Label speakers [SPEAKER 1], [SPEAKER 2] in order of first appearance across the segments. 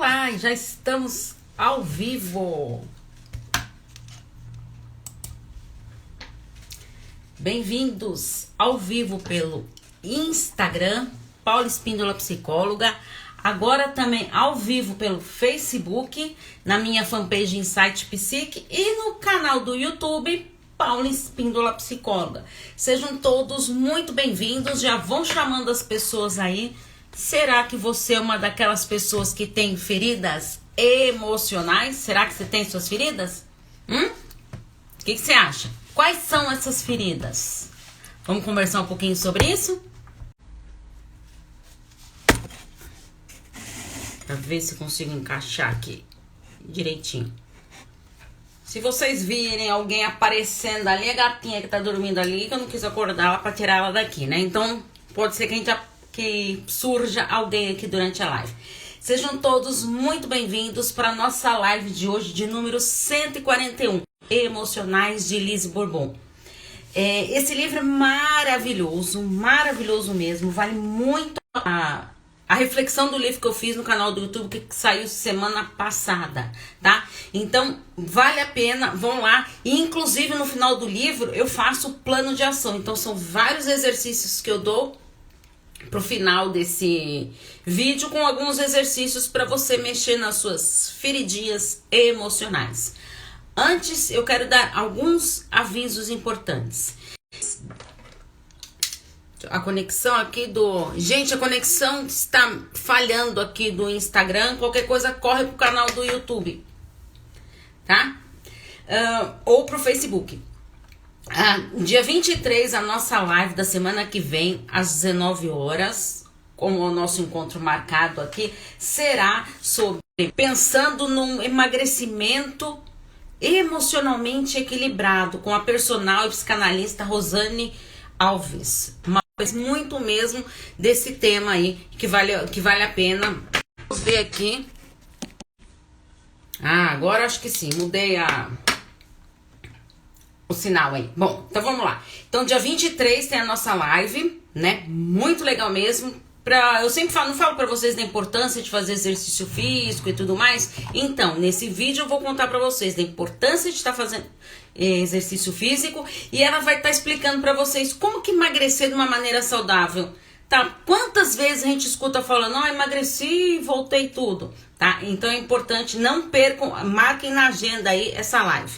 [SPEAKER 1] Olá, já estamos ao vivo. Bem-vindos ao vivo pelo Instagram, Paula Espíndola Psicóloga. Agora também ao vivo pelo Facebook, na minha fanpage Insight Psique e no canal do YouTube, Paula Espíndola Psicóloga. Sejam todos muito bem-vindos, já vão chamando as pessoas aí. Será que você é uma daquelas pessoas que tem feridas emocionais? Será que você tem suas feridas? O que você acha? Quais são essas feridas? Vamos conversar um pouquinho sobre isso? Pra ver se consigo encaixar aqui direitinho. Se vocês virem alguém aparecendo ali, a gatinha que tá dormindo ali, que eu não quis acordar ela pra tirar ela daqui, né? Então, pode ser que surja alguém aqui durante a live. Sejam todos muito bem-vindos para nossa live de hoje, de número 141, Emocionais, de Lise Bourbon. Esse livro é maravilhoso, maravilhoso mesmo, vale muito a reflexão do livro que eu fiz no canal do YouTube, que saiu semana passada, tá? Então, vale a pena, vão lá. E, inclusive, no final do livro, eu faço o plano de ação. Então, são vários exercícios que eu dou pro final desse vídeo, com alguns exercícios para você mexer nas suas feridinhas emocionais. Antes, eu quero dar alguns avisos importantes. A conexão aqui do... Gente, a conexão está falhando aqui do Instagram. Qualquer coisa, corre pro canal do YouTube, tá? Ou pro Facebook. Dia 23, a nossa live da semana que vem, às 19 horas, com o nosso encontro marcado aqui, será sobre pensando num emagrecimento emocionalmente equilibrado, com a personal e psicanalista Rosane Alves. Mas muito mesmo desse tema aí, que vale a pena. Vamos ver aqui. Agora acho que sim, mudei o sinal aí. Bom, então vamos lá. Então, dia 23 tem a nossa live, né? Muito legal mesmo. Eu sempre não falo pra vocês da importância de fazer exercício físico e tudo mais. Então, nesse vídeo eu vou contar pra vocês da importância de estar fazendo exercício físico. E ela vai estar explicando pra vocês como que emagrecer de uma maneira saudável. Tá? Quantas vezes a gente escuta falando, emagreci e voltei tudo, tá? Então é importante, não percam, marquem na agenda aí essa live.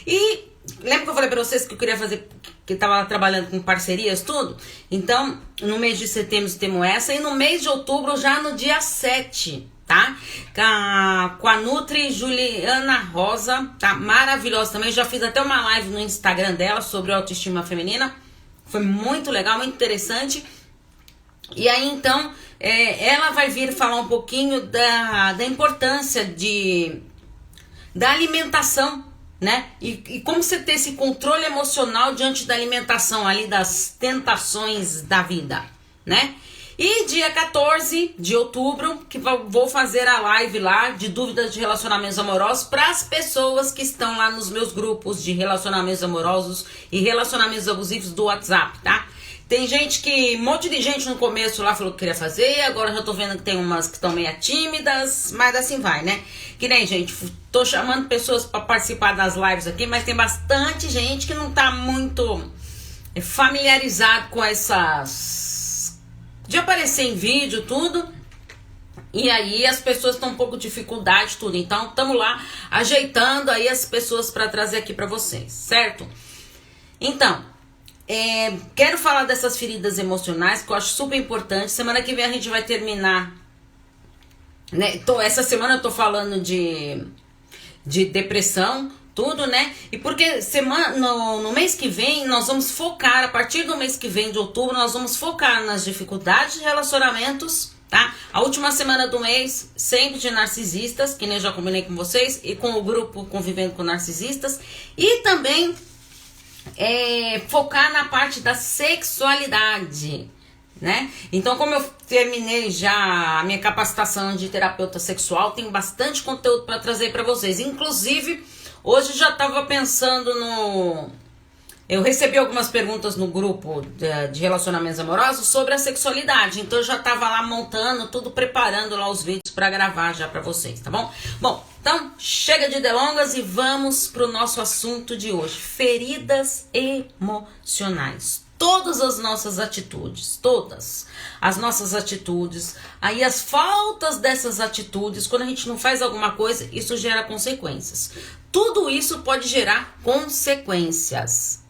[SPEAKER 1] E lembra que eu falei pra vocês que eu queria fazer, que tava trabalhando com parcerias, tudo? Então, no mês de setembro temos essa, e no mês de outubro, já no dia 7, tá? Com a Nutri Juliana Rosa, tá? Maravilhosa também, já fiz até uma live no Instagram dela sobre autoestima feminina, foi muito legal, muito interessante. E aí, então, ela vai vir falar um pouquinho da importância da alimentação, né? E como você ter esse controle emocional diante da alimentação ali, das tentações da vida, né? E dia 14 de outubro, que vou fazer a live lá de dúvidas de relacionamentos amorosos para as pessoas que estão lá nos meus grupos de relacionamentos amorosos e relacionamentos abusivos do WhatsApp, tá? Tem um monte de gente no começo lá falou que queria fazer, agora já tô vendo que tem umas que estão meio tímidas, mas assim vai, né? Que nem, gente, tô chamando pessoas para participar das lives aqui, mas tem bastante gente que não tá muito familiarizado com essas... de aparecer em vídeo, tudo. E aí as pessoas estão um pouco de dificuldade, tudo. Então, estamos lá ajeitando aí as pessoas para trazer aqui para vocês, certo? Então... quero falar dessas feridas emocionais, que eu acho super importante. Semana que vem a gente vai terminar, né? Essa semana eu tô falando de depressão, tudo, né? E porque no mês que vem nós vamos focar, a partir do mês que vem de outubro, nós vamos focar nas dificuldades de relacionamentos, tá? A última semana do mês, sempre de narcisistas, que nem eu já combinei com vocês, e com o grupo Convivendo com Narcisistas, e também... focar na parte da sexualidade, né? Então, como eu terminei já a minha capacitação de terapeuta sexual, tem bastante conteúdo para trazer para vocês. Inclusive, hoje já estava pensando Eu recebi algumas perguntas no grupo de relacionamentos amorosos sobre a sexualidade. Então eu já tava lá montando, tudo preparando lá os vídeos para gravar já para vocês, tá bom? Bom, então chega de delongas e vamos pro nosso assunto de hoje. Feridas emocionais. Todas as nossas atitudes, aí as faltas dessas atitudes, quando a gente não faz alguma coisa, isso gera consequências. Tudo isso pode gerar consequências,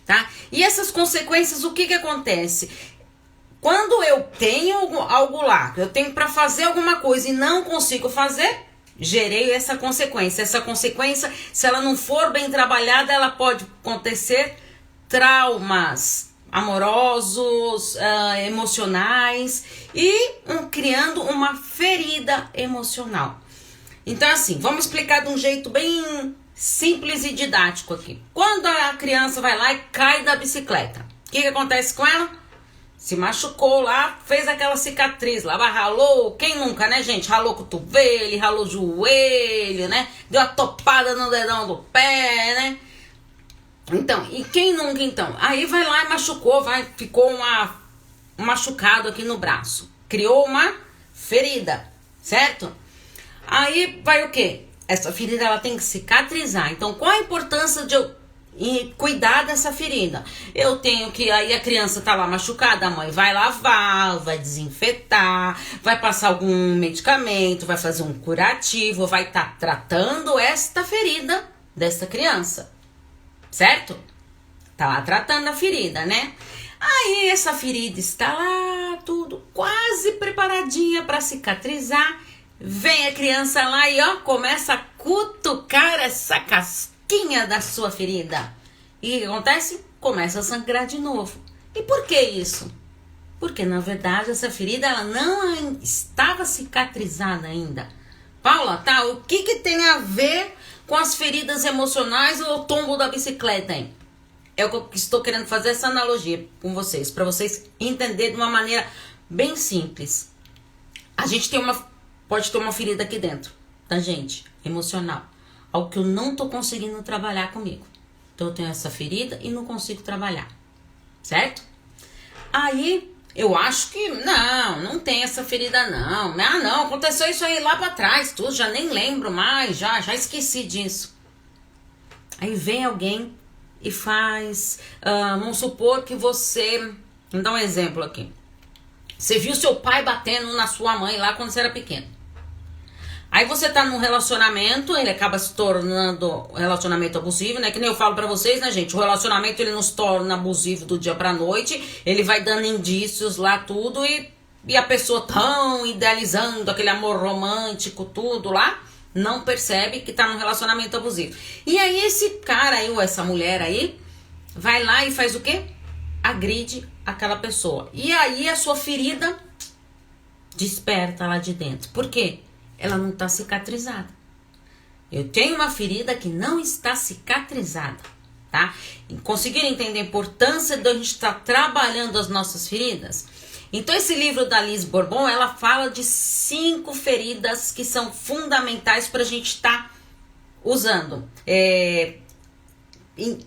[SPEAKER 1] tá? E essas consequências, o que acontece? Quando eu tenho algo lá, eu tenho para fazer alguma coisa e não consigo fazer, gerei essa consequência. Essa consequência, se ela não for bem trabalhada, ela pode acontecer traumas amorosos, emocionais e criando uma ferida emocional. Então assim, vamos explicar de um jeito bem simples e didático aqui. Quando a criança vai lá e cai da bicicleta, o que acontece com ela? Se machucou lá, fez aquela cicatriz lá, ralou, quem nunca, né, gente? Ralou o cotovelo, ralou o joelho, né? Deu a topada no dedão do pé, né? Então, e quem nunca então? Aí vai lá e machucou, ficou um machucado aqui no braço. Criou uma ferida, certo? Aí vai o quê? Essa ferida ela tem que cicatrizar. Então, qual a importância de eu cuidar dessa ferida? Eu tenho que, aí a criança tá lá machucada, a mãe vai lavar, vai desinfetar, vai passar algum medicamento, vai fazer um curativo, vai estar tratando esta ferida dessa criança. Certo? Tá lá tratando a ferida, né? Aí essa ferida está lá, tudo quase preparadinha para cicatrizar. Vem a criança lá e começa a cutucar essa casquinha da sua ferida. E o que acontece? Começa a sangrar de novo. E por que isso? Porque na verdade essa ferida ela não estava cicatrizada ainda. Paula, tá? O que tem a ver com as feridas emocionais ou o tombo da bicicleta, hein? É o que eu estou querendo fazer essa analogia com vocês, para vocês entenderem de uma maneira bem simples. A gente pode ter uma ferida aqui dentro da gente, emocional, algo que eu não tô conseguindo trabalhar comigo. Então eu tenho essa ferida e não consigo trabalhar, certo? Aí eu acho que não tem essa ferida não. Não, aconteceu isso aí lá pra trás, tudo, já nem lembro mais, já esqueci disso. Aí vem alguém e faz, vamos supor que vamos dar um exemplo aqui. Você viu seu pai batendo na sua mãe lá quando você era pequeno. Aí você tá num relacionamento, ele acaba se tornando um relacionamento abusivo, né? Que nem eu falo pra vocês, né, gente? O relacionamento, ele não se torna abusivo do dia pra noite. Ele vai dando indícios lá, tudo. E a pessoa tão idealizando aquele amor romântico, tudo lá, não percebe que tá num relacionamento abusivo. E aí esse cara aí, ou essa mulher aí, vai lá e faz o quê? Agride aquela pessoa. E aí a sua ferida desperta lá de dentro. Por quê? Ela não está cicatrizada. Eu tenho uma ferida que não está cicatrizada, tá? E conseguiram entender a importância de a gente estar trabalhando as nossas feridas? Então esse livro da Liz Borbon, ela fala de 5 feridas que são fundamentais para a gente estar usando,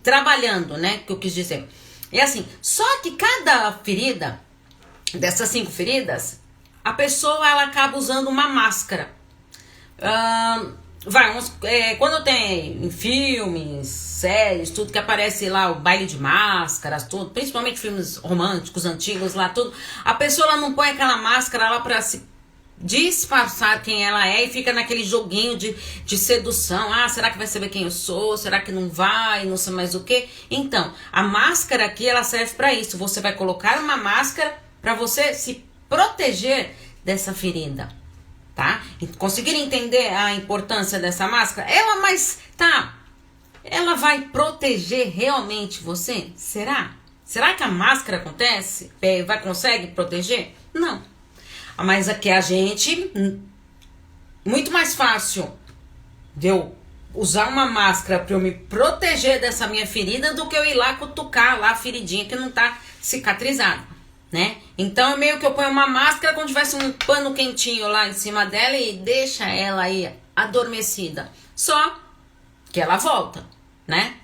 [SPEAKER 1] trabalhando, né? Que eu quis dizer. É assim, só que cada ferida, dessas 5 feridas, a pessoa ela acaba usando uma máscara. Quando tem em filmes, séries, tudo que aparece lá, o baile de máscaras, tudo, principalmente filmes românticos, antigos lá, tudo, a pessoa ela não põe aquela máscara lá pra se disfarçar quem ela é e fica naquele joguinho de sedução. Será que vai saber quem eu sou? Será que não vai? Não sei mais o que. Então, a máscara aqui, ela serve pra isso. Você vai colocar uma máscara pra você se proteger dessa ferida, tá? Conseguiram entender a importância dessa máscara? Ela vai proteger realmente você? Será? Será que a máscara consegue proteger? Não. Mas aqui a gente, muito mais fácil de eu usar uma máscara para eu me proteger dessa minha ferida do que eu ir lá cutucar lá a feridinha que não tá cicatrizada, né? Então meio que eu ponho uma máscara como se tivesse um pano quentinho lá em cima dela e deixa ela aí adormecida. Só que ela volta, né?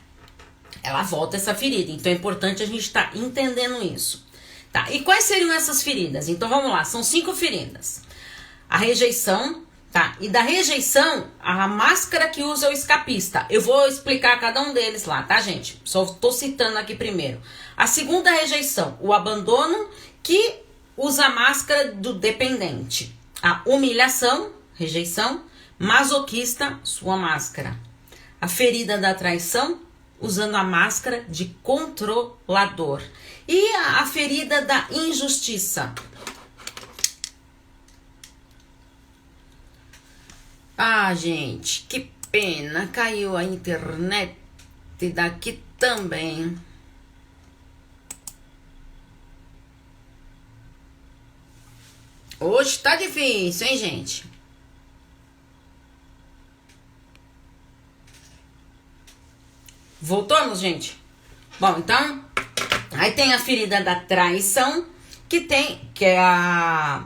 [SPEAKER 1] ela volta essa ferida. Então é importante a gente estar entendendo isso. Tá? E quais seriam essas feridas? Então vamos lá, são 5 feridas. A rejeição, tá? E da rejeição, a máscara que usa o escapista. Eu vou explicar cada um deles lá, tá, gente? Só tô citando aqui primeiro. A segunda rejeição, o abandono, que usa a máscara do dependente. A humilhação, rejeição, masoquista, sua máscara. A ferida da traição, usando a máscara de controlador. E a ferida da injustiça. Ah, gente, que pena. Caiu a internet daqui também. Hoje tá difícil, hein, gente? Voltamos, gente? Bom, então, aí tem a ferida da traição, que é a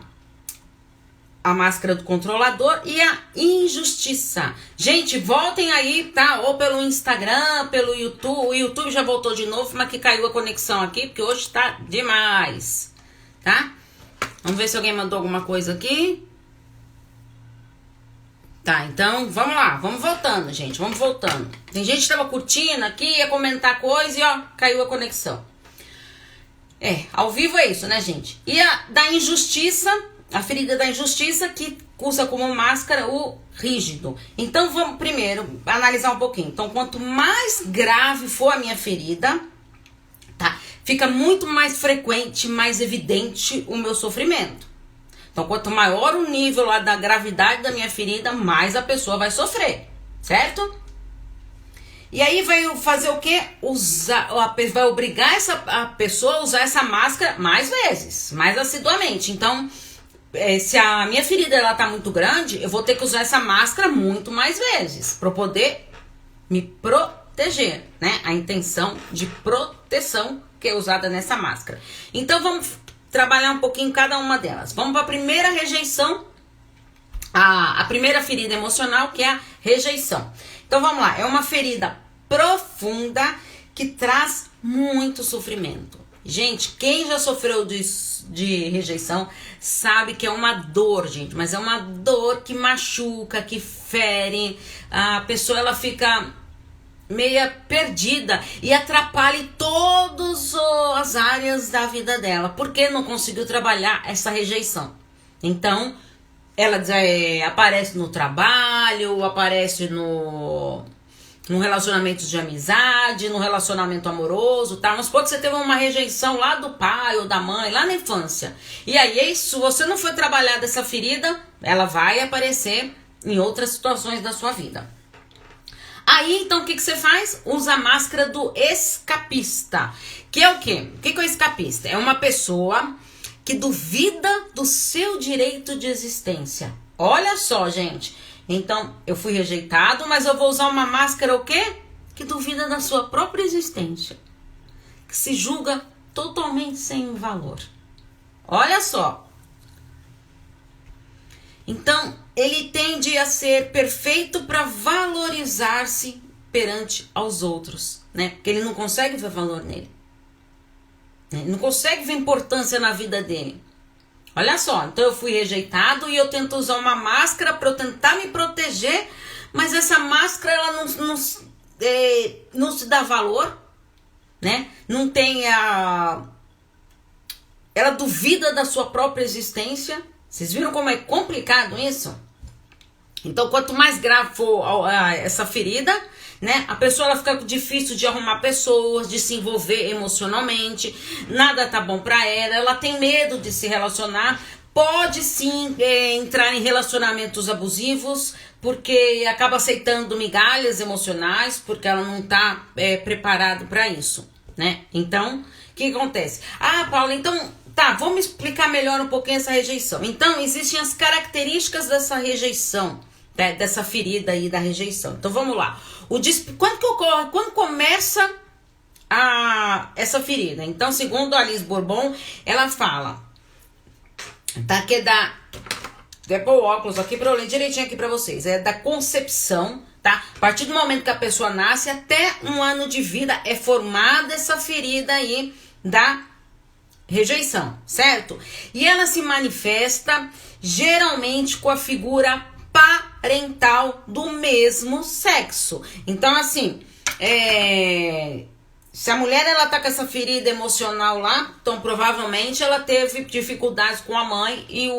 [SPEAKER 1] máscara do controlador, e a injustiça. Gente, voltem aí, tá? Ou pelo Instagram, pelo YouTube. O YouTube já voltou de novo, mas que caiu a conexão aqui, porque hoje tá demais, tá? Vamos ver se alguém mandou alguma coisa aqui. Tá, então, vamos lá. Vamos voltando, gente. Vamos voltando. Tem gente que tava curtindo aqui, ia comentar coisa e, ó, caiu a conexão. Ao vivo é isso, né, gente? E a da injustiça, a ferida da injustiça, que usa como máscara o rígido. Então, vamos primeiro analisar um pouquinho. Então, quanto mais grave for a minha ferida, tá? Fica muito mais frequente, mais evidente o meu sofrimento. Então, quanto maior o nível lá da gravidade da minha ferida, mais a pessoa vai sofrer, certo? E aí vai fazer o quê? Vai obrigar a pessoa a usar essa máscara mais vezes, mais assiduamente. Então, se a minha ferida ela tá muito grande, eu vou ter que usar essa máscara muito mais vezes para poder me proteger, né? A intenção de proteção que é usada nessa máscara. Então, vamos trabalhar um pouquinho cada uma delas. Vamos para a primeira rejeição, a primeira ferida emocional, que é a rejeição. Então vamos lá, é uma ferida profunda que traz muito sofrimento. Gente, quem já sofreu de rejeição sabe que é uma dor, gente, mas é uma dor que machuca, que fere, a pessoa ela fica meia perdida e atrapalha todas as áreas da vida dela, porque não conseguiu trabalhar essa rejeição. Então, ela aparece no trabalho, aparece no relacionamento de amizade, no relacionamento amoroso, tá? Mas pode ser ter uma rejeição lá do pai ou da mãe, lá na infância. E aí, se você não for trabalhar dessa ferida, ela vai aparecer em outras situações da sua vida. Aí, então, o que você faz? Usa a máscara do escapista. Que é o quê? O que é o escapista? É uma pessoa que duvida do seu direito de existência. Olha só, gente. Então, eu fui rejeitado, mas eu vou usar uma máscara o quê? Que duvida da sua própria existência. Que se julga totalmente sem valor. Olha só. Então, ele tende a ser perfeito para valorizar-se perante aos outros, né? Porque ele não consegue ver valor nele. Ele não consegue ver importância na vida dele. Olha só, então eu fui rejeitado e eu tento usar uma máscara para eu tentar me proteger, mas essa máscara ela não se dá valor, né? Não tem ela duvida da sua própria existência. Vocês viram como é complicado isso? Então, quanto mais grave for essa ferida, né? A pessoa ela fica difícil de arrumar pessoas, de se envolver emocionalmente, nada tá bom pra ela tem medo de se relacionar, pode sim entrar em relacionamentos abusivos, porque acaba aceitando migalhas emocionais, porque ela não tá preparada pra isso, né? Então, o que acontece? Ah, Paula, então, tá, vamos explicar melhor um pouquinho essa rejeição. Então, existem as características dessa rejeição, dessa ferida aí da rejeição. Então, vamos lá. Quando que ocorre? Quando começa essa ferida? Então, segundo a Alice Bourbon, ela fala, tá, que é da... Vou pôr o óculos aqui para eu ler direitinho aqui para vocês. É da concepção, tá? A partir do momento que a pessoa nasce, até 1 ano de vida é formada essa ferida aí da rejeição, certo? E ela se manifesta geralmente com a figura parental do mesmo sexo. Então, assim, se a mulher ela tá com essa ferida emocional lá, então provavelmente ela teve dificuldades com a mãe e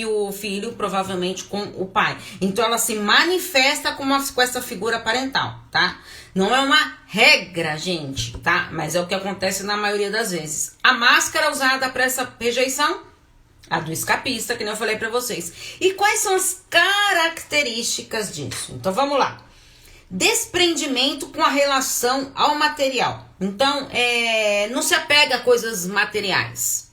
[SPEAKER 1] o filho provavelmente com o pai. Então ela se manifesta com essa figura parental, tá? Não é uma regra, gente, tá? Mas é o que acontece na maioria das vezes. A máscara usada para essa rejeição, a do escapista, que nem eu falei para vocês. E quais são as características disso? Então vamos lá. Desprendimento com a relação ao material. Então, não se apega a coisas materiais.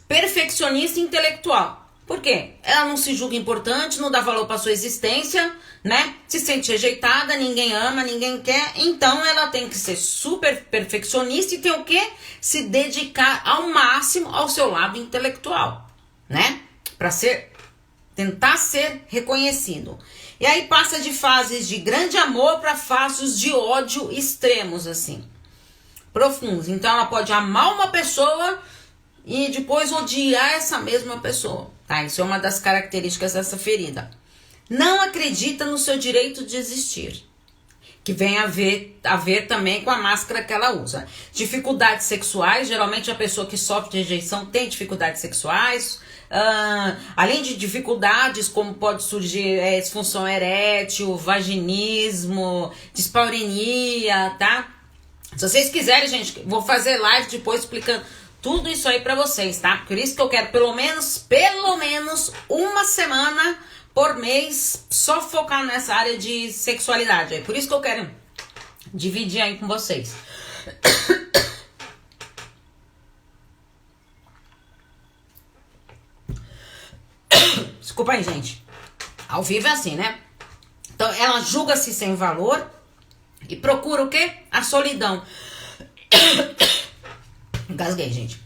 [SPEAKER 1] Perfeccionista intelectual. Por quê? Ela não se julga importante, não dá valor para sua existência, né? Se sente rejeitada, ninguém ama, ninguém quer. Então, ela tem que ser super perfeccionista e tem o quê? Se dedicar ao máximo ao seu lado intelectual, né? Para tentar ser reconhecido. E aí passa de fases de grande amor para fases de ódio extremos, assim, profundos. Então ela pode amar uma pessoa e depois odiar essa mesma pessoa, tá? Isso é uma das características dessa ferida. Não acredita no seu direito de existir, que vem a ver também com a máscara que ela usa. Dificuldades sexuais, geralmente a pessoa que sofre de rejeição tem dificuldades sexuais. Além de dificuldades como pode surgir disfunção erétil, vaginismo, dispareunia, tá? Se vocês quiserem, gente, vou fazer live depois explicando tudo isso aí pra vocês, tá? Por isso que eu quero pelo menos 1 semana por mês só focar nessa área de sexualidade. É por isso que eu quero dividir aí com vocês. Desculpa aí, gente. Ao vivo é assim, né? Então, ela julga-se sem valor e procura o quê? A solidão. Engasguei, gente.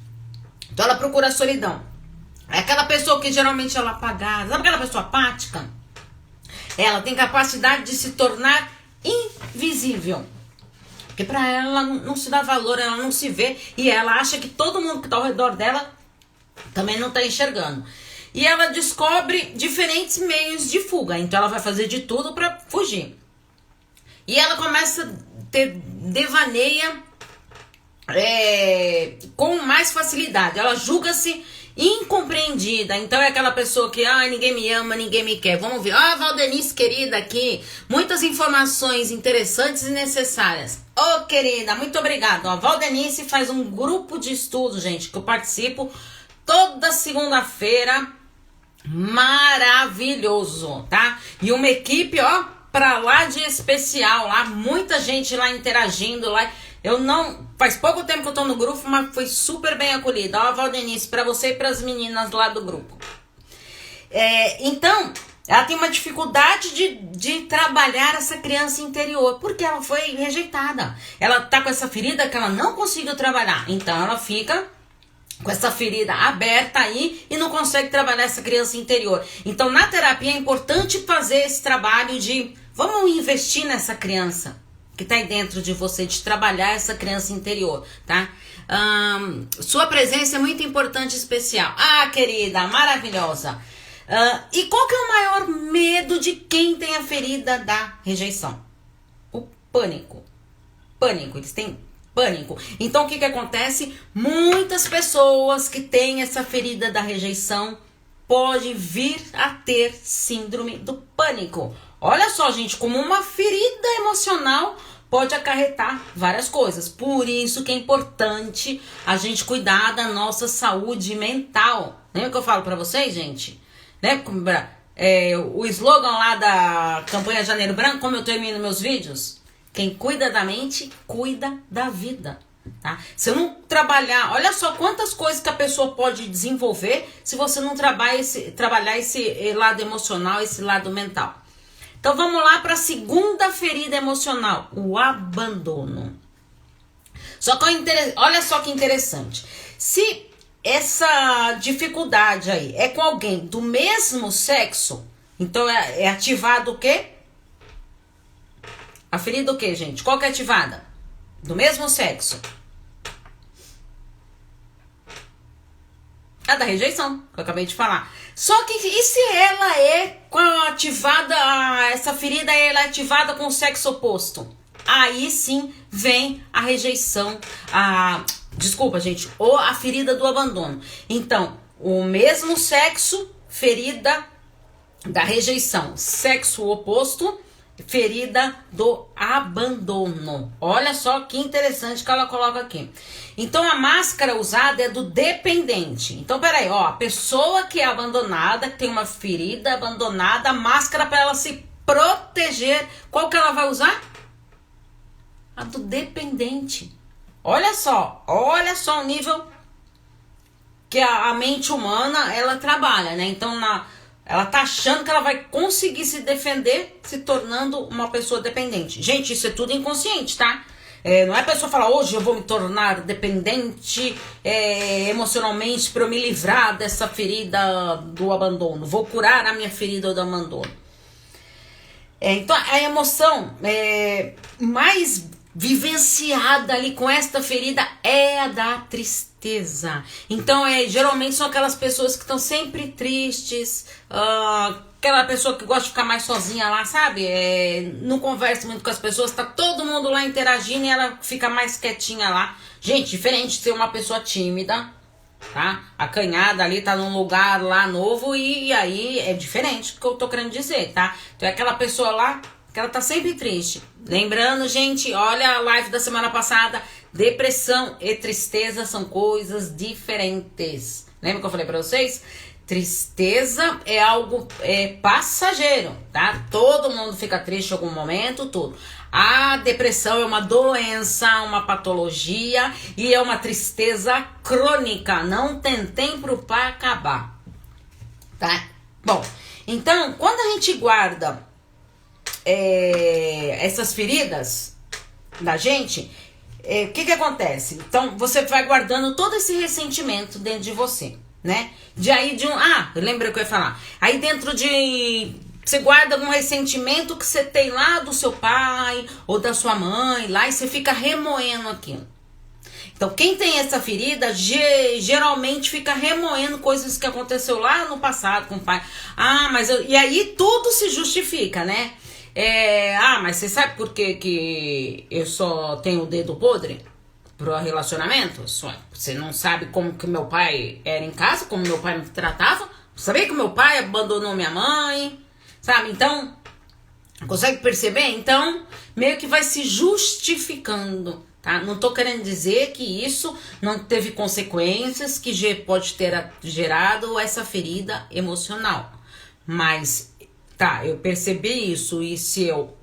[SPEAKER 1] Então, ela procura a solidão. É aquela pessoa que geralmente ela é apagada. Sabe aquela pessoa apática? Ela tem capacidade de se tornar invisível. Porque pra ela não se dá valor, ela não se vê. E ela acha que todo mundo que tá ao redor dela também não tá enxergando. E ela descobre diferentes meios de fuga. Então ela vai fazer de tudo para fugir. E ela começa a ter devaneia com mais facilidade. Ela julga-se incompreendida. Então é aquela pessoa que ninguém me ama, ninguém me quer. Vamos ver. Valdenice, querida, aqui. Muitas informações interessantes e necessárias. Querida, muito obrigada. Valdenice faz um grupo de estudo, gente, que eu participo toda segunda-feira. Maravilhoso, tá? E uma equipe, pra lá de especial, lá, muita gente lá interagindo lá. Faz pouco tempo que eu tô no grupo, mas foi super bem acolhida. Valdenice, pra você e pras meninas lá do grupo. Então, ela tem uma dificuldade de trabalhar essa criança interior, porque ela foi rejeitada. Ela tá com essa ferida que ela não conseguiu trabalhar. Então, ela fica com essa ferida aberta aí e não consegue trabalhar essa criança interior. Então, na terapia é importante fazer esse trabalho de vamos investir nessa criança que tá aí dentro de você, de trabalhar essa criança interior, tá? Sua presença é muito importante e especial. Querida, maravilhosa. E qual que é o maior medo de quem tem a ferida da rejeição? O pânico. Pânico, eles têm pânico. Então, o que acontece? Muitas pessoas que têm essa ferida da rejeição podem vir a ter síndrome do pânico. Olha só, gente, como uma ferida emocional pode acarretar várias coisas. Por isso que é importante a gente cuidar da nossa saúde mental. Lembra que eu falo pra vocês, gente? Lembra o slogan lá da campanha Janeiro Branco, como eu termino meus vídeos? Quem cuida da mente, cuida da vida, tá? Se eu não trabalhar, olha só quantas coisas que a pessoa pode desenvolver se você não trabalhar esse lado emocional, esse lado mental. Então vamos lá para a segunda ferida emocional, o abandono. Olha só que interessante. Se essa dificuldade aí é com alguém do mesmo sexo, então é ativado o quê? A ferida o quê, gente? Qual que é ativada? Do mesmo sexo. A da rejeição, que eu acabei de falar. Só que e se ela é ativada, essa ferida ela é ativada com o sexo oposto? Aí sim vem a rejeição, desculpa, gente, ou a ferida do abandono. Então, o mesmo sexo, ferida da rejeição. Sexo oposto, ferida do abandono. Olha só que interessante que ela coloca aqui. Então, a máscara usada é do dependente. Então, peraí, ó, a pessoa que é abandonada, que tem uma ferida abandonada, a máscara para ela se proteger, qual que ela vai usar? A do dependente. Olha só o nível que a mente humana, ela trabalha, né? Então, ela tá achando que ela vai conseguir se defender se tornando uma pessoa dependente. Gente, isso é tudo inconsciente, tá? Não é a pessoa falar, hoje eu vou me tornar dependente emocionalmente para eu me livrar dessa ferida do abandono. Vou curar a minha ferida do abandono. Então, a emoção mais vivenciada ali com esta ferida é a da tristeza. Então, geralmente são aquelas pessoas que estão sempre tristes, aquela pessoa que gosta de ficar mais sozinha lá, sabe? Não conversa muito com as pessoas, tá todo mundo lá interagindo e ela fica mais quietinha lá. Gente, diferente de ser uma pessoa tímida, tá? Acanhada ali, tá num lugar lá novo e aí é diferente do que eu tô querendo dizer, tá? Então é aquela pessoa lá que ela tá sempre triste. Lembrando, gente, olha a live da semana passada, depressão e tristeza são coisas diferentes. Lembra que eu falei pra vocês? Tristeza é algo passageiro, tá? Todo mundo fica triste em algum momento, tudo. A depressão é uma doença, uma patologia e é uma tristeza crônica. Não tem tempo para acabar, tá? Bom, então, quando a gente guarda essas feridas da gente, o que acontece? Então, você vai guardando todo esse ressentimento dentro de você, né? Lembra que eu ia falar? Aí dentro você guarda algum ressentimento que você tem lá do seu pai ou da sua mãe lá e você fica remoendo aquilo. Então, quem tem essa ferida, geralmente fica remoendo coisas que aconteceu lá no passado com o pai. E aí tudo se justifica, né? Mas você sabe por que eu só tenho o dedo podre pro relacionamento? Você não sabe como que meu pai era em casa, como meu pai me tratava? Sabia que meu pai abandonou minha mãe? Sabe? Então, consegue perceber? Então, meio que vai se justificando, tá? Não tô querendo dizer que isso não teve consequências, que pode ter gerado essa ferida emocional. Mas, tá, eu percebi isso e se eu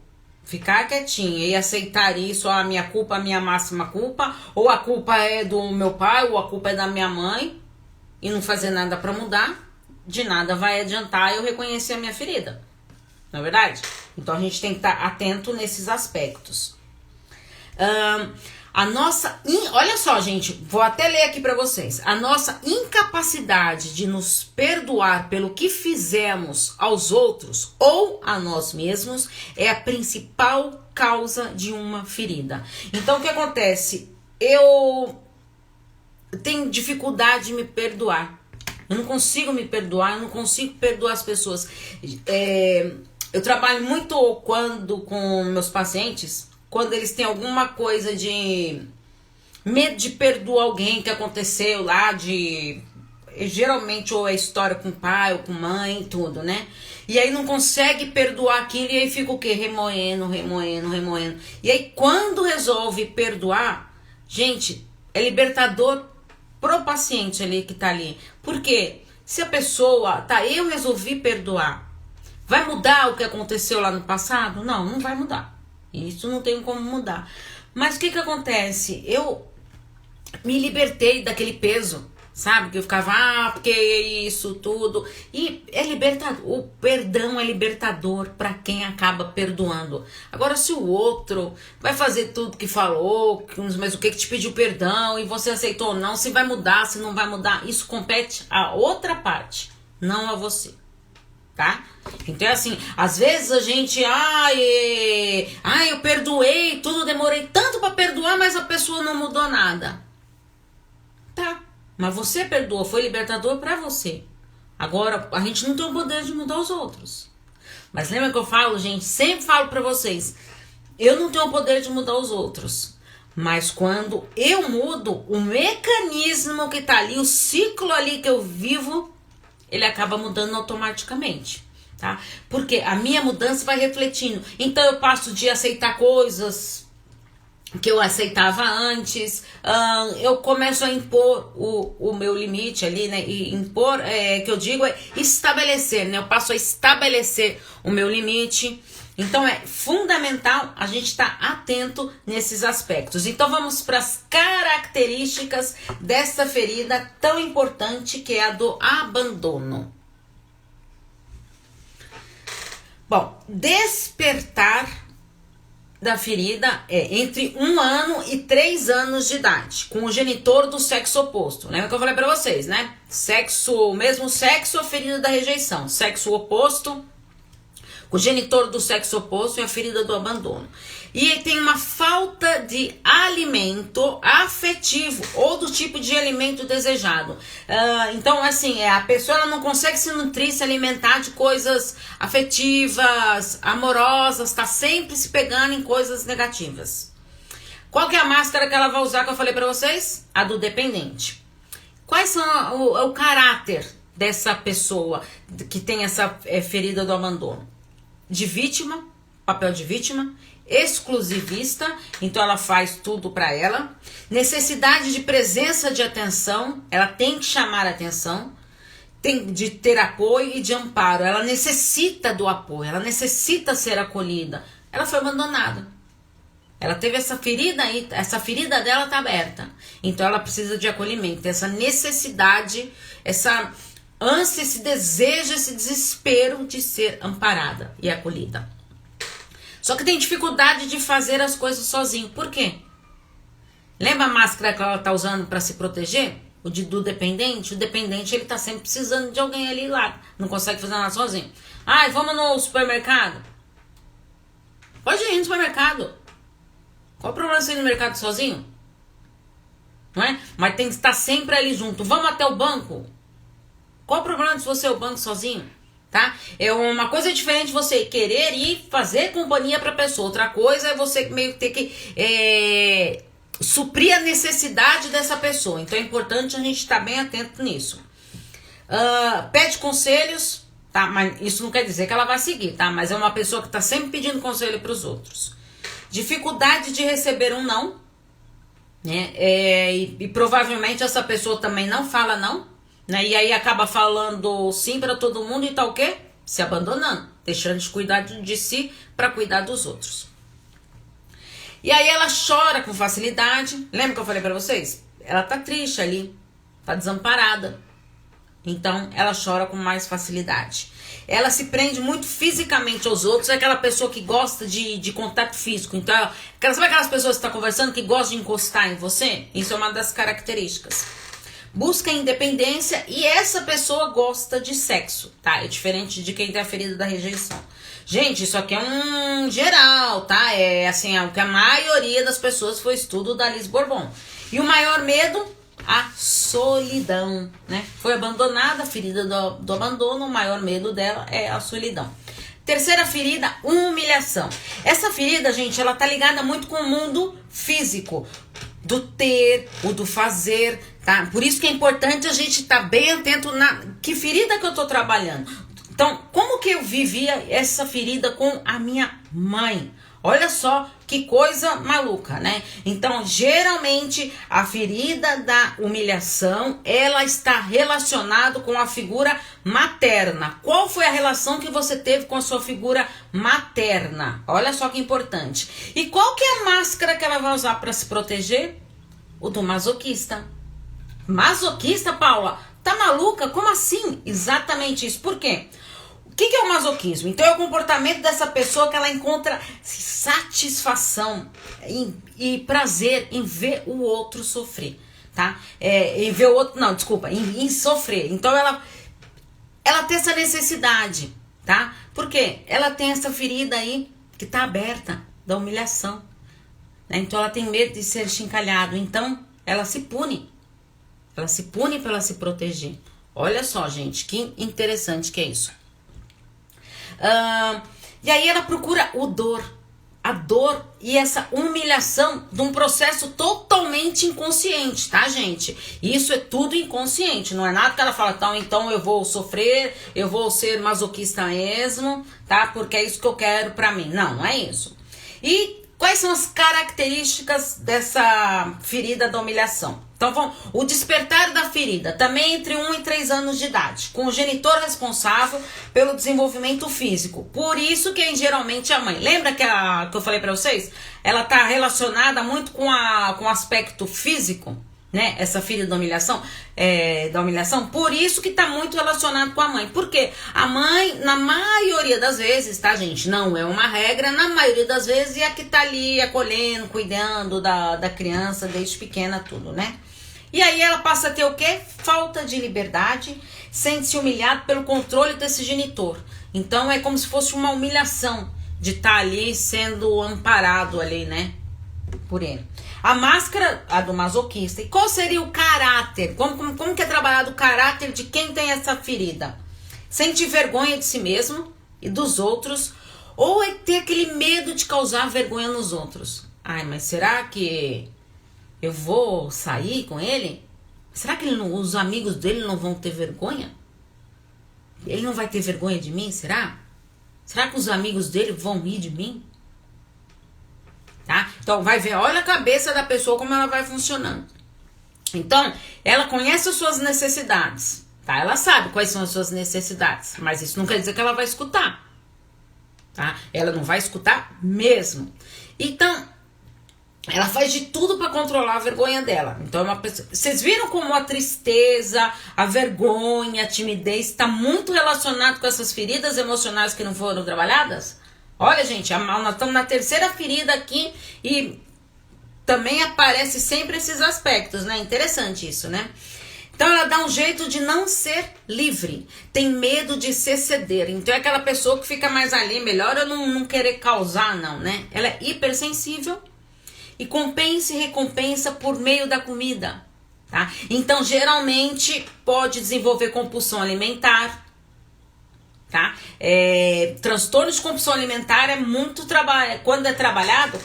[SPEAKER 1] ficar quietinha e aceitar isso, a minha culpa, a minha máxima culpa, ou a culpa é do meu pai, ou a culpa é da minha mãe, e não fazer nada pra mudar, de nada vai adiantar eu reconhecer a minha ferida. Não é verdade? Então a gente tem que estar atento nesses aspectos. Olha só, gente, vou até ler aqui para vocês. A nossa incapacidade de nos perdoar pelo que fizemos aos outros ou a nós mesmos é a principal causa de uma ferida. Então o que acontece? Eu tenho dificuldade de me perdoar. Eu não consigo me perdoar, eu não consigo perdoar as pessoas. Eu trabalho muito com meus pacientes, quando eles têm alguma coisa de medo de perdoar alguém que aconteceu lá, geralmente ou é história com pai ou com mãe, tudo, né? E aí não consegue perdoar aquilo e aí fica o quê? Remoendo. E aí quando resolve perdoar, gente, é libertador pro paciente ali que tá ali. Por quê? Se a pessoa, eu resolvi perdoar, vai mudar o que aconteceu lá no passado? Não vai mudar. Isso não tem como mudar. Mas o que acontece? Eu me libertei daquele peso, sabe? Que eu ficava, porque isso, tudo. E é libertador. O perdão é libertador para quem acaba perdoando. Agora, se o outro vai fazer tudo que falou, mas o que te pediu perdão e você aceitou ou não, se vai mudar, se não vai mudar, isso compete a outra parte, não a você. tá? Então é assim, às vezes a gente, eu perdoei, tudo, demorei tanto pra perdoar, mas a pessoa não mudou nada. Tá, mas você perdoou, foi libertador pra você. Agora, a gente não tem o poder de mudar os outros. Mas lembra que eu falo, gente, sempre falo pra vocês, eu não tenho o poder de mudar os outros. Mas quando eu mudo, o mecanismo que tá ali, o ciclo ali que eu vivo, ele acaba mudando automaticamente, tá? Porque a minha mudança vai refletindo. Então eu passo de aceitar coisas que eu aceitava antes, eu começo a impor o meu limite ali, né? E impor, que eu digo, é estabelecer, né? Eu passo a estabelecer o meu limite. Então é fundamental a gente estar atento nesses aspectos. Então vamos para as características dessa ferida tão importante que é a do abandono. Bom, despertar da ferida é entre 1 ano e 3 anos de idade, com o genitor do sexo oposto. Lembra que eu falei pra vocês, né? Mesmo sexo, a ferida da rejeição. Sexo oposto, o genitor do sexo oposto é a ferida do abandono. E tem uma falta de alimento afetivo ou do tipo de alimento desejado. Então, assim, a pessoa ela não consegue se nutrir, se alimentar de coisas afetivas, amorosas, tá sempre se pegando em coisas negativas. Qual que é a máscara que ela vai usar que eu falei pra vocês? A do dependente. Quais são o caráter dessa pessoa que tem essa ferida do abandono? De vítima, papel de vítima, exclusivista, então ela faz tudo para ela, necessidade de presença de atenção, ela tem que chamar a atenção, tem de ter apoio e de amparo, ela necessita do apoio, ela necessita ser acolhida, ela foi abandonada, ela teve essa ferida aí, essa ferida dela tá aberta, então ela precisa de acolhimento, essa necessidade, essa ânsia, esse desejo, esse desespero de ser amparada e acolhida. Só que tem dificuldade de fazer as coisas sozinho. Por quê? Lembra a máscara que ela tá usando para se proteger? Do dependente? O dependente, ele tá sempre precisando de alguém ali lá. Não consegue fazer nada sozinho. Vamos no supermercado? Pode ir no supermercado. Qual o problema de você ir no mercado sozinho? Não é? Mas tem que estar sempre ali junto. Vamos até o banco? Qual o problema de você ir ao banco sozinho? Tá? É uma coisa diferente você querer ir fazer companhia para pessoa. Outra coisa é você meio que ter que suprir a necessidade dessa pessoa. Então é importante a gente estar bem atento nisso. Pede conselhos, tá? Mas isso não quer dizer que ela vai seguir, tá? Mas é uma pessoa que está sempre pedindo conselho para os outros. Dificuldade de receber um não, né? E provavelmente essa pessoa também não fala não. Né? E aí acaba falando sim para todo mundo e tá o quê? Se abandonando, deixando de cuidar de si para cuidar dos outros. E aí ela chora com facilidade. Lembra que eu falei para vocês? Ela tá triste ali, tá desamparada. Então ela chora com mais facilidade. Ela se prende muito fisicamente aos outros. É aquela pessoa que gosta de contato físico. Então, sabe aquelas pessoas que estão conversando que gostam de encostar em você? Isso é uma das características. Busca independência e essa pessoa gosta de sexo, tá? É diferente de quem tem a ferida da rejeição. Gente, isso aqui é um geral, tá? É assim, o que a maioria das pessoas foi estudo da Liz Bourbon. E o maior medo? A solidão, né? Foi abandonada, a ferida do abandono, o maior medo dela é a solidão. Terceira ferida, humilhação. Essa ferida, gente, ela tá ligada muito com o mundo físico, do ter, o do fazer, tá? Por isso que é importante a gente estar bem atento na que ferida que eu tô trabalhando. Então, como que eu vivia essa ferida com a minha mãe? Olha só que coisa maluca, né? Então, geralmente, a ferida da humilhação, ela está relacionada com a figura materna. Qual foi a relação que você teve com a sua figura materna? Olha só que importante. E qual que é a máscara que ela vai usar para se proteger? O do masoquista. Masoquista, Paula? Tá maluca? Como assim? Exatamente isso. Por quê? O que é o masoquismo? Então é o comportamento dessa pessoa que ela encontra satisfação e prazer em ver o outro sofrer, tá? Em ver o outro, não, desculpa, em sofrer. Então ela tem essa necessidade, tá? Porque ela tem essa ferida aí que tá aberta da humilhação, né? Então ela tem medo de ser chincalhado, então ela se pune. Ela se pune para ela se proteger. Olha só, gente, que interessante que é isso. E aí ela procura a dor e essa humilhação de um processo totalmente inconsciente, tá, gente? Isso é tudo inconsciente, não é nada que ela fala, então eu vou sofrer, eu vou ser masoquista mesmo, tá? Porque é isso que eu quero pra mim. Não, não é isso. E quais são as características dessa ferida da humilhação? Então, o despertar da ferida, também entre 1 e 3 anos de idade, com o genitor responsável pelo desenvolvimento físico. Por isso que geralmente a mãe. Lembra que eu falei pra vocês? Ela tá relacionada muito com o aspecto físico, né? Essa ferida da humilhação. Por isso que tá muito relacionado com a mãe. Porque a mãe, na maioria das vezes, tá, gente? Não é uma regra, na maioria das vezes é a que tá ali acolhendo, cuidando da criança desde pequena, tudo, né? E aí ela passa a ter o quê? Falta de liberdade, sente-se humilhado pelo controle desse genitor. Então é como se fosse uma humilhação de estar ali sendo amparado ali, né? Por ele. A máscara, a do masoquista. E qual seria o caráter? Como que é trabalhado o caráter de quem tem essa ferida? Sente vergonha de si mesmo e dos outros, ou é ter aquele medo de causar vergonha nos outros? Ai, mas será que eu vou sair com ele? Será que os amigos dele não vão ter vergonha? Ele não vai ter vergonha de mim, será? Será que os amigos dele vão rir de mim? Tá? Então vai ver, olha a cabeça da pessoa como ela vai funcionando. Então, ela conhece as suas necessidades, tá? Ela sabe quais são as suas necessidades, mas isso não quer dizer que ela vai escutar, tá? Ela não vai escutar mesmo. Então, ela faz de tudo para controlar a vergonha dela. Então, é uma pessoa... Vocês viram como a tristeza, a vergonha, a timidez está muito relacionado com essas feridas emocionais que não foram trabalhadas? Olha, gente, nós estamos na terceira ferida aqui e também aparece sempre esses aspectos, né? Interessante isso, né? Então ela dá um jeito de não ser livre, tem medo de se ceder. Então é aquela pessoa que fica mais ali, melhor eu não querer causar, não, né? Ela é hipersensível e compensa e recompensa por meio da comida, tá? Então geralmente pode desenvolver compulsão alimentar, tá? Transtorno de compulsão alimentar é muito trabalho, quando é trabalhado,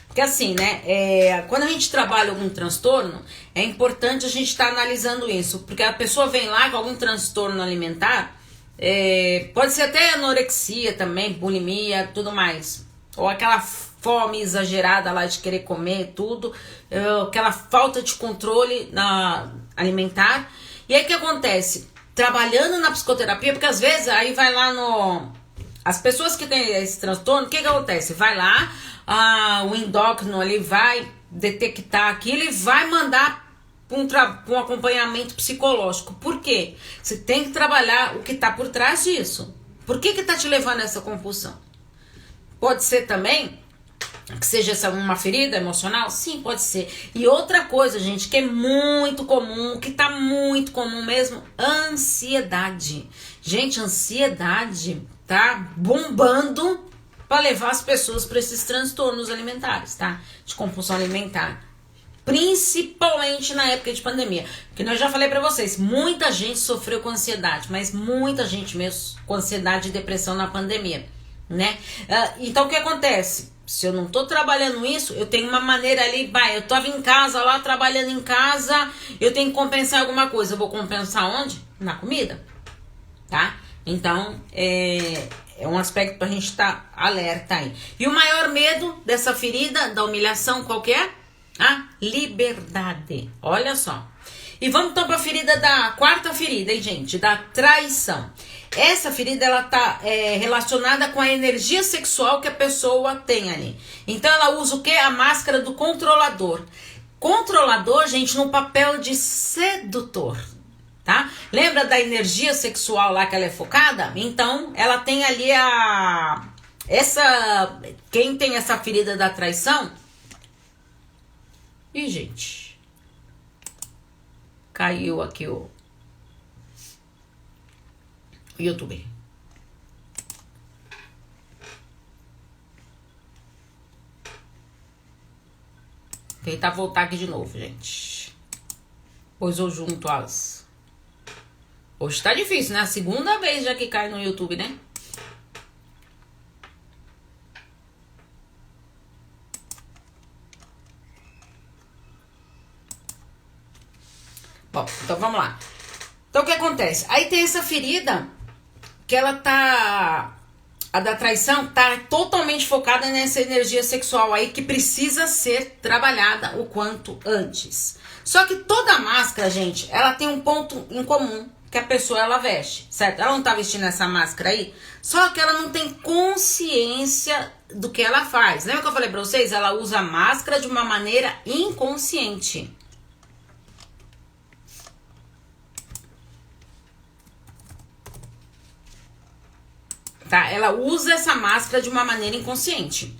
[SPEAKER 1] porque assim, né? Quando a gente trabalha algum transtorno, é importante a gente estar analisando isso, porque a pessoa vem lá com algum transtorno alimentar, pode ser até anorexia também, bulimia, tudo mais, ou aquela fome exagerada lá de querer comer tudo, aquela falta de controle alimentar. E aí o que acontece? Trabalhando na psicoterapia, porque às vezes aí vai lá as pessoas que têm esse transtorno, o que acontece? Vai lá, o endócrino ali vai detectar aquilo e vai mandar para um acompanhamento psicológico. Por quê? Você tem que trabalhar o que está por trás disso. Por que está te levando a essa compulsão? Pode ser também que seja uma ferida emocional? Sim, pode ser. E outra coisa, gente, que é muito comum, que tá muito comum mesmo, ansiedade. Gente, ansiedade tá bombando para levar as pessoas para esses transtornos alimentares, tá? De compulsão alimentar. Principalmente na época de pandemia. Porque eu já falei para vocês, muita gente sofreu com ansiedade, mas muita gente mesmo com ansiedade e depressão na pandemia, né? Então o que acontece? Se eu não tô trabalhando isso, eu tenho uma maneira ali, eu tava em casa lá, trabalhando em casa, eu tenho que compensar alguma coisa. Eu vou compensar onde? Na comida, tá? Então, é um aspecto pra gente estar alerta aí. E o maior medo dessa ferida, da humilhação, qual que é? A liberdade. Olha só. E vamos então pra ferida quarta ferida, hein, gente? Da traição. Essa ferida, ela tá relacionada com a energia sexual que a pessoa tem ali. Então, ela usa o quê? A máscara do controlador. Controlador, gente, no papel de sedutor, tá? Lembra da energia sexual lá que ela é focada? Então, ela tem ali quem tem essa ferida da traição... Ih, gente... Caiu aqui o YouTube. Tentar voltar aqui de novo, gente. Pois eu junto as... Hoje tá difícil, né? A segunda vez já que cai no YouTube, né? Bom, então vamos lá. Então o que acontece? Aí tem essa ferida que ela tá... A da traição tá totalmente focada nessa energia sexual aí que precisa ser trabalhada o quanto antes. Só que toda máscara, gente, ela tem um ponto em comum que a pessoa ela veste, certo? Ela não tá vestindo essa máscara aí, só que ela não tem consciência do que ela faz. Lembra que eu falei pra vocês? Ela usa a máscara de uma maneira inconsciente. Tá? Ela usa essa máscara de uma maneira inconsciente.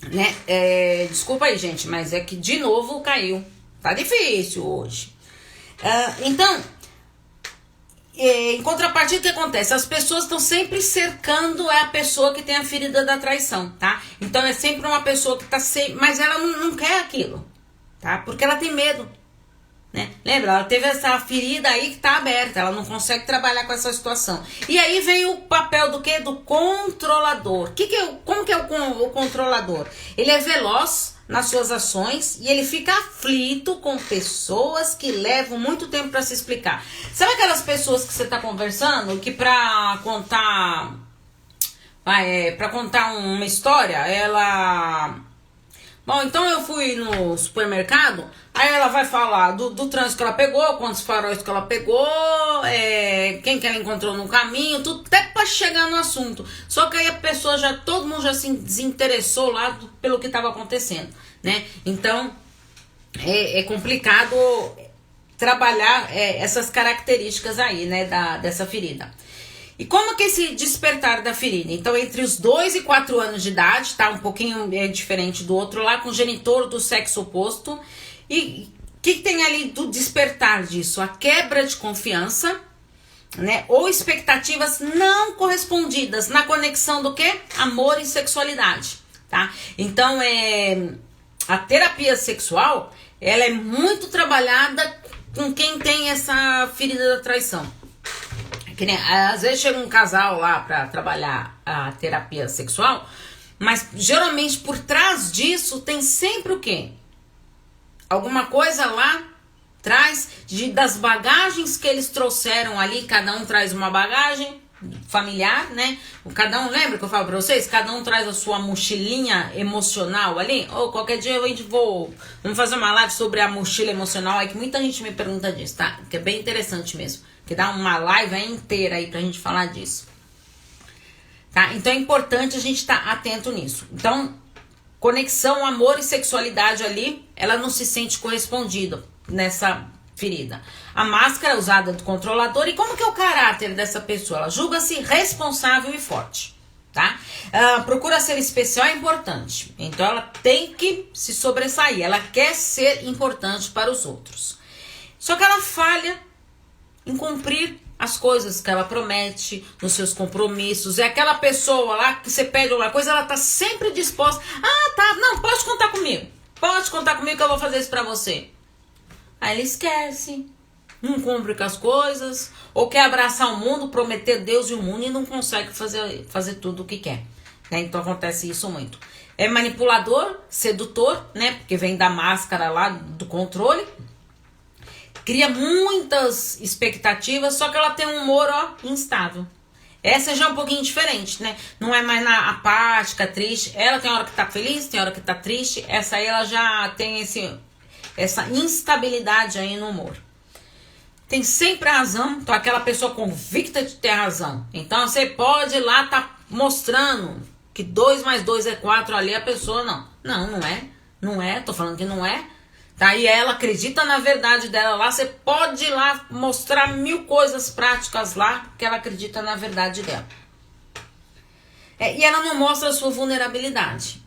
[SPEAKER 1] Né? Desculpa aí, gente, mas é que de novo caiu. Tá difícil hoje. Então, em contrapartida, o que acontece? As pessoas estão sempre cercando a pessoa que tem a ferida da traição, tá? Então é sempre uma pessoa que tá sempre... Mas ela não quer aquilo, tá? Porque ela tem medo. Né? Lembra, ela teve essa ferida aí que tá aberta, ela não consegue trabalhar com essa situação. E aí vem o papel do quê? Do controlador. Como que é o controlador? Ele é veloz nas suas ações e ele fica aflito com pessoas que levam muito tempo para se explicar. Sabe aquelas pessoas que você tá conversando que pra contar uma história, ela... Bom, então eu fui no supermercado, aí ela vai falar do trânsito que ela pegou, quantos faróis que ela pegou, quem que ela encontrou no caminho, tudo até pra chegar no assunto. Só que aí a pessoa todo mundo já se desinteressou lá pelo que estava acontecendo, né? Então, é complicado trabalhar essas características aí, né, dessa ferida. E como que esse despertar da ferida? Então, entre os 2 e 4 anos de idade, tá? Um pouquinho diferente do outro lá, com o genitor do sexo oposto. E o que tem ali do despertar disso? A quebra de confiança, né? Ou expectativas não correspondidas na conexão do quê? Amor e sexualidade, tá? Então, a terapia sexual, ela é muito trabalhada com quem tem essa ferida da traição. Que nem, às vezes chega um casal lá pra trabalhar a terapia sexual, mas geralmente por trás disso tem sempre o quê? Alguma coisa lá atrás das bagagens que eles trouxeram ali, cada um traz uma bagagem familiar, né? Cada um, lembra que eu falo pra vocês? Cada um traz a sua mochilinha emocional ali. Ou qualquer dia vamos fazer uma live sobre a mochila emocional aí, que muita gente me pergunta disso, tá? Que é bem interessante mesmo. Que dá uma live inteira aí pra gente falar disso. Tá? Então é importante a gente estar atento nisso. Então, conexão, amor e sexualidade ali, ela não se sente correspondida nessa ferida. A máscara é usada do controlador. E como que é o caráter dessa pessoa? Ela julga-se responsável e forte. Tá? Procura ser especial e importante. Então ela tem que se sobressair. Ela quer ser importante para os outros. Só que ela falha em cumprir as coisas que ela promete, nos seus compromissos. É aquela pessoa lá que você pede uma coisa, ela tá sempre disposta. Ah, tá, não, pode contar comigo. Pode contar comigo que eu vou fazer isso pra você. Aí ele esquece, não cumpre com as coisas, ou quer abraçar o mundo, prometer Deus e o mundo e não consegue fazer tudo o que quer. Né? Então acontece isso muito. É manipulador, sedutor, né? Porque vem da máscara lá do controle. Cria muitas expectativas, só que ela tem um humor, instável. Essa já é um pouquinho diferente, né? Não é mais apática, triste. Ela tem hora que tá feliz, tem hora que tá triste. Essa aí ela já tem essa instabilidade aí no humor. Tem sempre a razão, então aquela pessoa convicta de ter razão. Então você pode ir lá tá mostrando que 2 mais 2 é 4 ali, a pessoa não. Não é. Não é, tô falando que não é. Tá? E ela acredita na verdade dela lá. Você pode ir lá mostrar 1000 coisas práticas lá, que ela acredita na verdade dela. E ela não mostra a sua vulnerabilidade.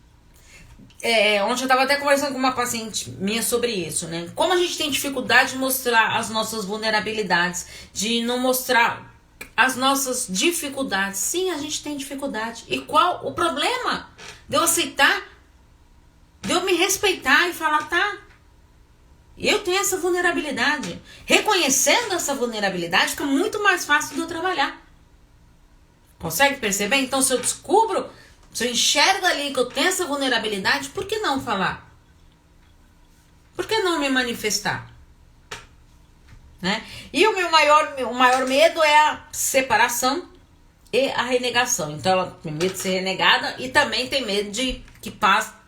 [SPEAKER 1] Ontem eu estava até conversando com uma paciente minha sobre isso, né? Como a gente tem dificuldade de mostrar as nossas vulnerabilidades, de não mostrar as nossas dificuldades. Sim, a gente tem dificuldade. E qual o problema de eu aceitar De eu me respeitar e falar, tá, eu tenho essa vulnerabilidade. Reconhecendo essa vulnerabilidade, fica muito mais fácil de eu trabalhar. Consegue perceber? Então, se eu descubro, se eu enxergo ali que eu tenho essa vulnerabilidade, por que não falar? Por que não me manifestar? Né? E o maior medo é a separação e a renegação. Então, ela tem medo de ser renegada e também tem medo de que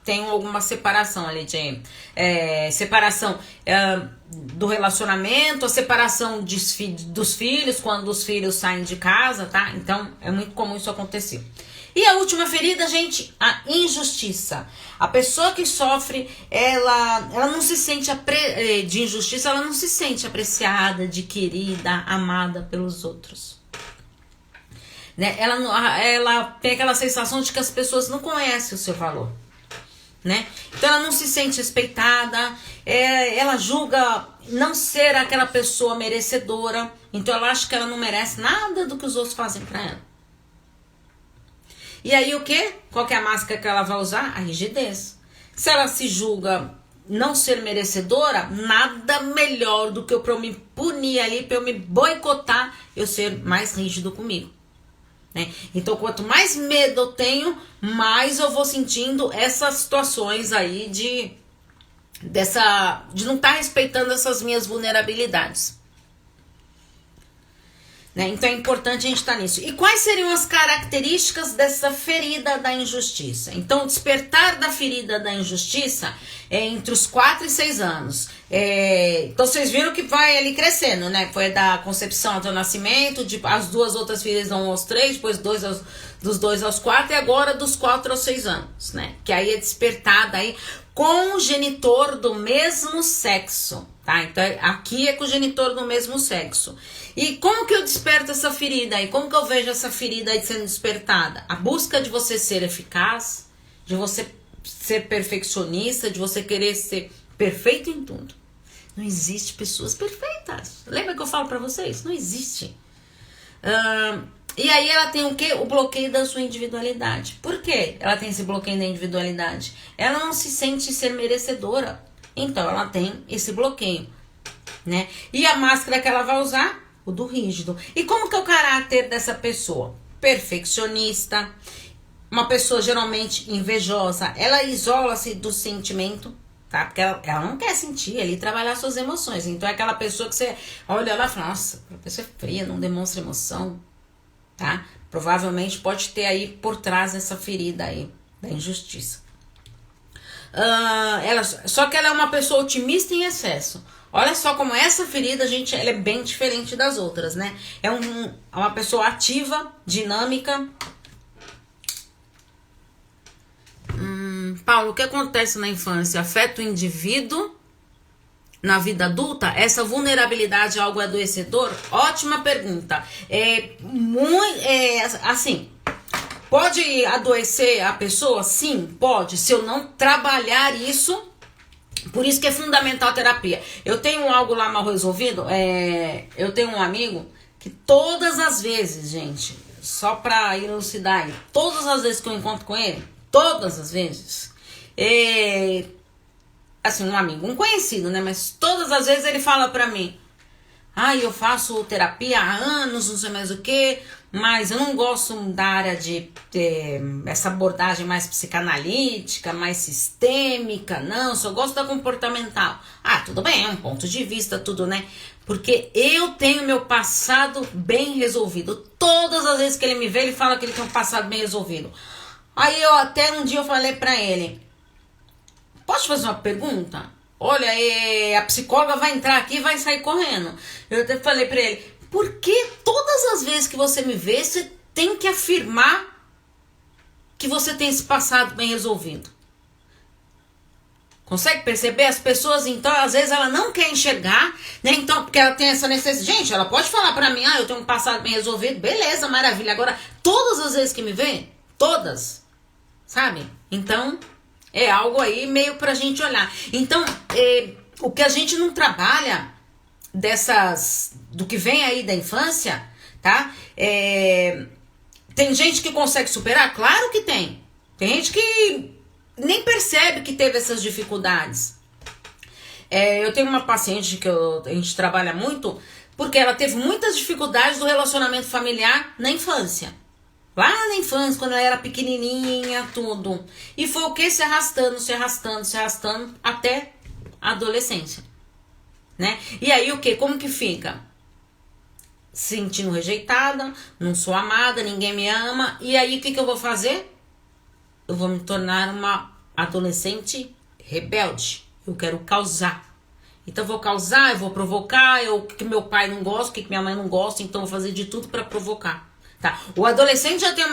[SPEAKER 1] tenha alguma separação ali, de separação do relacionamento, a separação dos filhos, quando os filhos saem de casa, tá? Então, é muito comum isso acontecer. E a última ferida, gente, a injustiça. A pessoa que sofre, ela não se sente de injustiça, ela não se sente apreciada, de querida, amada pelos outros. Né? Ela tem aquela sensação de que as pessoas não conhecem o seu valor. Né? Então ela não se sente respeitada, ela julga não ser aquela pessoa merecedora, então ela acha que ela não merece nada do que os outros fazem para ela. E aí o quê? Qual que é a máscara que ela vai usar? A rigidez. Se ela se julga não ser merecedora, nada melhor do que eu, pra eu me punir ali, pra eu me boicotar, eu ser mais rígido comigo. Né? Então, quanto mais medo eu tenho, mais eu vou sentindo essas situações aí de não estar respeitando essas minhas vulnerabilidades. Né? Então é importante a gente estar nisso. E quais seriam as características dessa ferida da injustiça? Então, o despertar da ferida da injustiça é entre os 4 e 6 anos. Então, vocês viram que vai ali crescendo, né? Foi da concepção até o nascimento, as 2 outras feridas vão aos 3, depois dos 2 aos 4 e agora dos 4 aos 6 anos, né? Que aí é despertada aí com o genitor do mesmo sexo, tá? Então, aqui é com o genitor do mesmo sexo. E como que eu desperto essa ferida aí? Como que eu vejo essa ferida aí sendo despertada? A busca de você ser eficaz, de você ser perfeccionista, de você querer ser perfeito em tudo. Não existe pessoas perfeitas. Lembra que eu falo pra vocês? Não existe. E aí ela tem o quê? O bloqueio da sua individualidade. Por quê ela tem esse bloqueio da individualidade? Ela não se sente ser merecedora. Então ela tem esse bloqueio, né? E a máscara que ela vai usar? O do rígido. E como que é o caráter dessa pessoa? Perfeccionista, uma pessoa geralmente invejosa, ela isola-se do sentimento, tá? Porque ela não quer sentir ali, trabalhar suas emoções. Então é aquela pessoa que você olha ela e fala, nossa, a pessoa é fria, não demonstra emoção, tá? Provavelmente pode ter aí por trás essa ferida aí da injustiça. Só que ela é uma pessoa otimista em excesso. Olha só como essa ferida, gente, ela é bem diferente das outras, né? É uma pessoa ativa, dinâmica. Paulo, o que acontece na infância? Afeta o indivíduo na vida adulta? Essa vulnerabilidade é algo adoecedor? Ótima pergunta. Assim, pode adoecer a pessoa? Sim, pode. Se eu não trabalhar isso... Por isso que é fundamental a terapia. Eu tenho algo lá mal resolvido. Eu tenho um amigo que todas as vezes, gente, só pra elucidar aí, todas as vezes que eu encontro com ele, todas as vezes, assim, um amigo, um conhecido, né? Mas todas as vezes ele fala pra mim, eu faço terapia há anos, não sei mais o que, mas eu não gosto da área de essa abordagem mais psicanalítica, mais sistêmica, não, só gosto da comportamental. Tudo bem, é um ponto de vista, tudo, né? Porque eu tenho meu passado bem resolvido. Todas as vezes que ele me vê, ele fala que ele tem um passado bem resolvido. Aí até um dia eu falei pra ele, posso te fazer uma pergunta? Olha, a psicóloga vai entrar aqui e vai sair correndo. Eu até falei pra ele, por que todas as vezes que você me vê, você tem que afirmar que você tem esse passado bem resolvido? Consegue perceber? As pessoas, então, às vezes ela não quer enxergar, né? Então, porque ela tem essa necessidade. Gente, ela pode falar pra mim, eu tenho um passado bem resolvido, beleza, maravilha. Agora, todas as vezes que me vê, todas, sabe? Então... é algo aí meio pra gente olhar. Então, o que a gente não trabalha do que vem aí da infância, tá? Tem gente que consegue superar? Claro que tem. Tem gente que nem percebe que teve essas dificuldades. Eu tenho uma paciente que a gente trabalha muito, porque ela teve muitas dificuldades do relacionamento familiar na infância. Lá na infância, quando ela era pequenininha, tudo. E foi o que? Se arrastando, se arrastando, se arrastando até a adolescência, né? E aí o que? Como que fica? Se sentindo rejeitada, não sou amada, ninguém me ama. E aí o que eu vou fazer? Eu vou me tornar uma adolescente rebelde. Eu quero causar. Então eu vou causar, eu vou provocar, o que meu pai não gosta, o que minha mãe não gosta, então eu vou fazer de tudo para provocar. Tá? O adolescente já tem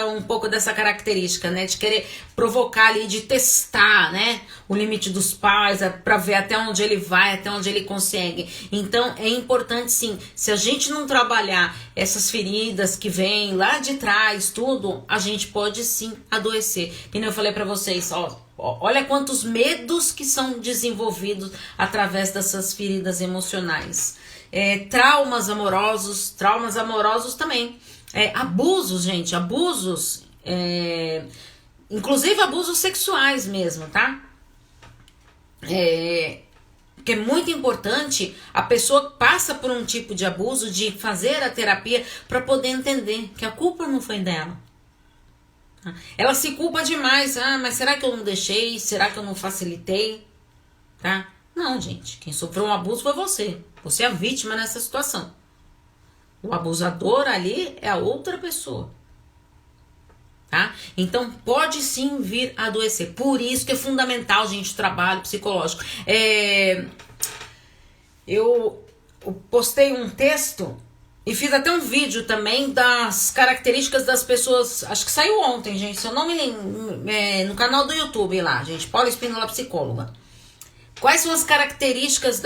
[SPEAKER 1] um pouco dessa característica, né? De querer provocar ali, de testar, né? O limite dos pais, para ver até onde ele vai, até onde ele consegue. Então é importante sim, se a gente não trabalhar essas feridas que vêm lá de trás, tudo, a gente pode sim adoecer. E nem eu falei para vocês, olha quantos medos que são desenvolvidos através dessas feridas emocionais. Traumas amorosos também. Abusos, gente, abusos, inclusive abusos sexuais mesmo, tá? Que é muito importante, a pessoa passa por um tipo de abuso, de fazer a terapia para poder entender que a culpa não foi dela. Ela se culpa demais, mas será que eu não deixei? Será que eu não facilitei? Tá? Não, gente, quem sofreu um abuso foi você. Você é a vítima nessa situação. O abusador ali é a outra pessoa. Tá? Então pode sim vir a adoecer. Por isso que é fundamental, gente, o trabalho psicológico. Eu postei um texto e fiz até um vídeo também das características das pessoas. Acho que saiu ontem, gente. Se eu não me lembro, no canal do YouTube lá, gente. Paula Espínola, psicóloga. Quais são as características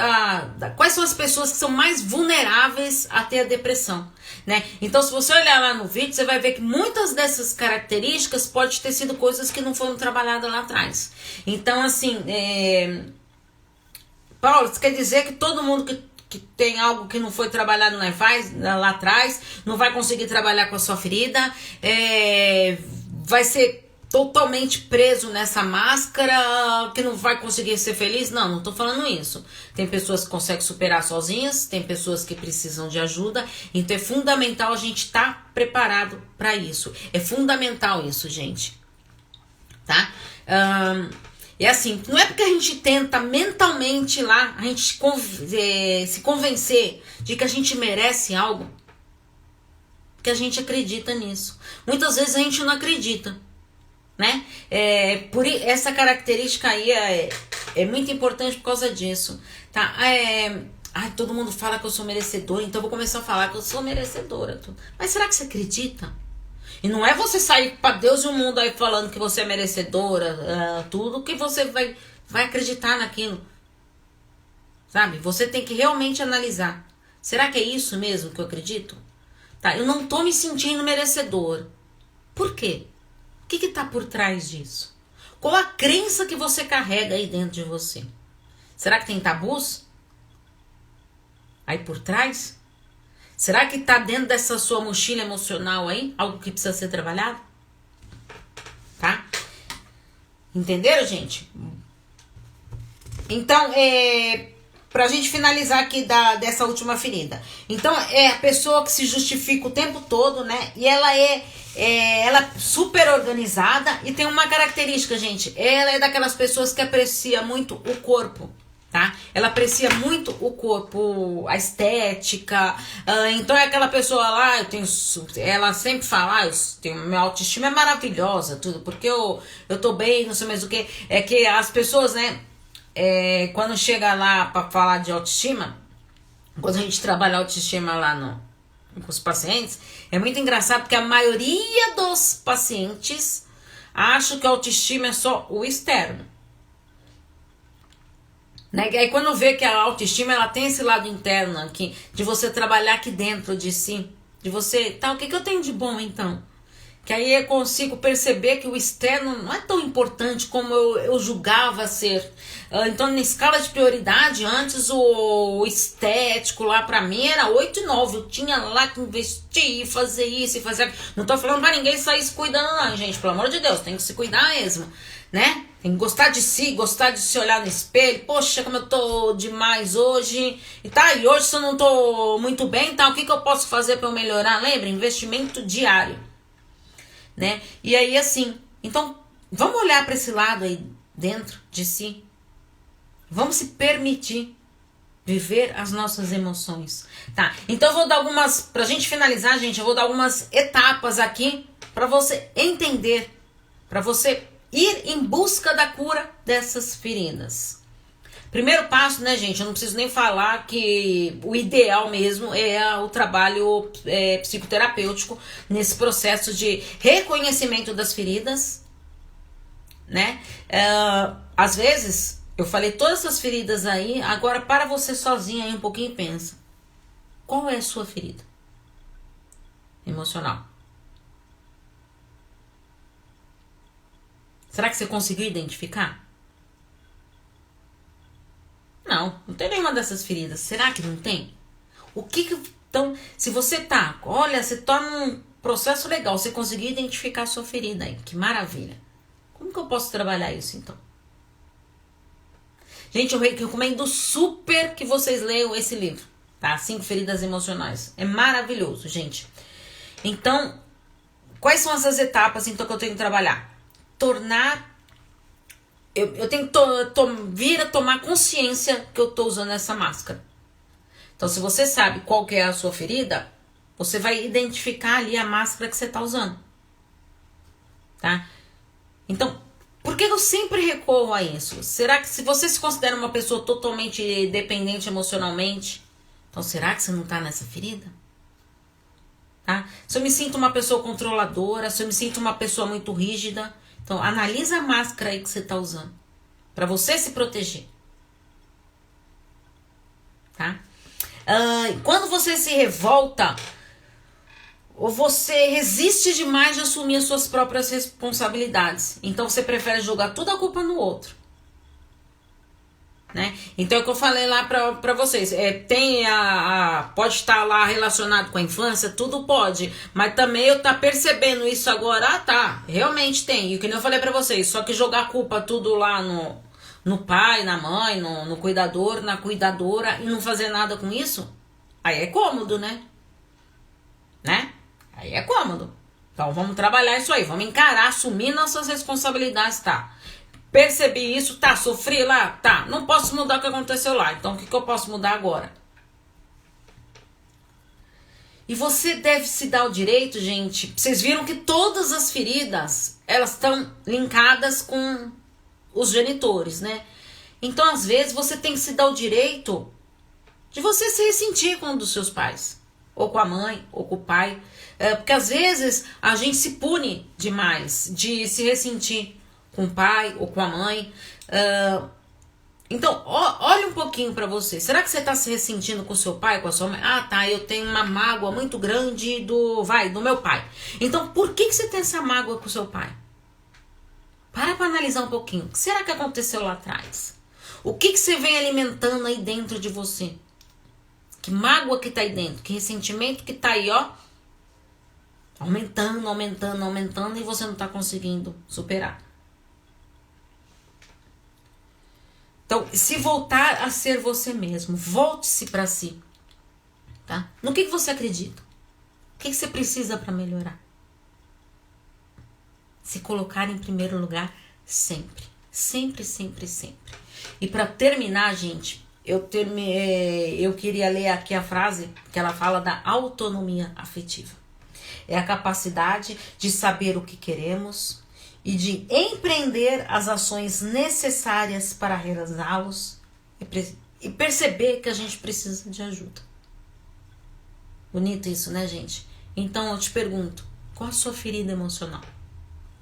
[SPEAKER 1] quais são as pessoas que são mais vulneráveis a ter a depressão, né? Então, se você olhar lá no vídeo, você vai ver que muitas dessas características pode ter sido coisas que não foram trabalhadas lá atrás. Então, assim, Paulo, isso quer dizer que todo mundo que tem algo que não foi trabalhado lá atrás, não vai conseguir trabalhar com a sua ferida, vai ser totalmente preso nessa máscara, que não vai conseguir ser feliz? Não tô falando isso. Tem pessoas que conseguem superar sozinhas, tem pessoas que precisam de ajuda, então é fundamental a gente estar preparado para isso. É fundamental isso, gente. Tá? Assim, não é porque a gente tenta mentalmente lá, a gente se convencer de que a gente merece algo, que a gente acredita nisso. Muitas vezes a gente não acredita. Né? Por essa característica aí é muito importante por causa disso, tá? Todo mundo fala que eu sou merecedora, então eu vou começar a falar que eu sou merecedora. Mas será que você acredita? E não é você sair para Deus e o mundo aí falando que você é merecedora, tudo que você vai acreditar naquilo, sabe? Você tem que realmente analisar. Será que é isso mesmo que eu acredito? Tá? Eu não tô me sentindo merecedora. Por quê? O que está por trás disso? Qual a crença que você carrega aí dentro de você? Será que tem tabus aí por trás? Será que está dentro dessa sua mochila emocional aí algo que precisa ser trabalhado? Tá? Entenderam, gente? Então, pra gente finalizar aqui dessa última ferida. Então, é a pessoa que se justifica o tempo todo, né? E ela ela é super organizada e tem uma característica, gente. Ela é daquelas pessoas que aprecia muito o corpo, tá? Ela aprecia muito o corpo, a estética. Então é aquela pessoa lá, ela sempre fala, minha autoestima é maravilhosa, tudo, porque eu tô bem, não sei mais o que. É que as pessoas, né? Quando chega lá para falar de autoestima, quando a gente trabalha a autoestima lá com os pacientes, é muito engraçado porque a maioria dos pacientes acham que a autoestima é só o externo, né? E aí quando vê que a autoestima ela tem esse lado interno aqui, de você trabalhar aqui dentro de si, de você, o que eu tenho de bom então? Que aí eu consigo perceber que o externo não é tão importante como eu julgava ser. Então, na escala de prioridade, antes o estético lá pra mim era 8 e 9. Eu tinha lá que investir, fazer isso e fazer aquilo. Não tô falando pra ninguém sair se cuidando não, gente. Pelo amor de Deus, tem que se cuidar mesmo. né? Tem que gostar de si, gostar de se olhar no espelho. Poxa, como eu tô demais hoje. E hoje se eu não tô muito bem, o que eu posso fazer para eu melhorar? Lembra? Investimento diário, né? E aí assim, então vamos olhar para esse lado aí dentro de si. Vamos se permitir viver as nossas emoções, tá? Então eu vou dar algumas, pra gente finalizar, gente, eu vou dar algumas etapas aqui para você entender, para você ir em busca da cura dessas feridas. Primeiro passo, né, gente, eu não preciso nem falar que o ideal mesmo é o trabalho psicoterapêutico nesse processo de reconhecimento das feridas, né? Às vezes eu falei todas essas feridas aí, agora para você sozinha aí um pouquinho e pensa. Qual é a sua ferida emocional? Será que você conseguiu identificar? Não tem nenhuma dessas feridas. Será que não tem? Então, se você olha, você tá num processo legal, você conseguiu identificar a sua ferida aí, que maravilha. Como que eu posso trabalhar isso então? Gente, eu recomendo super que vocês leiam esse livro, tá? 5 feridas emocionais. É maravilhoso, gente. Então, quais são essas etapas então que eu tenho que trabalhar? Eu tenho que vir a tomar consciência que eu tô usando essa máscara. Então, se você sabe qual que é a sua ferida, você vai identificar ali a máscara que você tá usando, tá? Então, por que eu sempre recorro a isso? Será que se você se considera uma pessoa totalmente dependente emocionalmente, então será que você não tá nessa ferida? Tá? Se eu me sinto uma pessoa controladora, se eu me sinto uma pessoa muito rígida, então analisa a máscara aí que você tá usando, para você se proteger. Tá? Quando você se revolta, ou você resiste demais de assumir as suas próprias responsabilidades. Então você prefere jogar toda a culpa no outro, né? Então é o que eu falei lá pra vocês. Pode estar lá relacionado com a infância, tudo pode. Mas também eu tá percebendo isso agora. Realmente tem. E o que eu falei pra vocês, só que jogar a culpa tudo lá no pai, na mãe, no cuidador, na cuidadora e não fazer nada com isso, aí é cômodo, né? Aí é cômodo. Então vamos trabalhar isso aí, vamos encarar, assumir nossas responsabilidades, tá? Percebi isso, sofri lá, não posso mudar o que aconteceu lá, então o que eu posso mudar agora? E você deve se dar o direito, gente, vocês viram que todas as feridas, elas estão linkadas com os genitores, né? Então às vezes você tem que se dar o direito de você se ressentir com um dos seus pais, ou com a mãe, ou com o pai, porque às vezes a gente se pune demais de se ressentir com o pai ou com a mãe. Então, olha um pouquinho pra você. Será que você tá se ressentindo com o seu pai, com a sua mãe? Eu tenho uma mágoa muito grande do meu pai. Então, por que você tem essa mágoa com o seu pai? Para analisar um pouquinho. O que será que aconteceu lá atrás? O que você vem alimentando aí dentro de você? Que mágoa que tá aí dentro? Que ressentimento que tá aí, aumentando e você não tá conseguindo superar. Então, se voltar a ser você mesmo, volte-se para si, tá? No que você acredita? O que você precisa para melhorar? Se colocar em primeiro lugar sempre. Sempre, sempre, sempre. E para terminar, gente, eu queria ler aqui a frase que ela fala da autonomia afetiva. É a capacidade de saber o que queremos e de empreender as ações necessárias para realizá-los e perceber que a gente precisa de ajuda. Bonito isso, né, gente? Então eu te pergunto, qual a sua ferida emocional?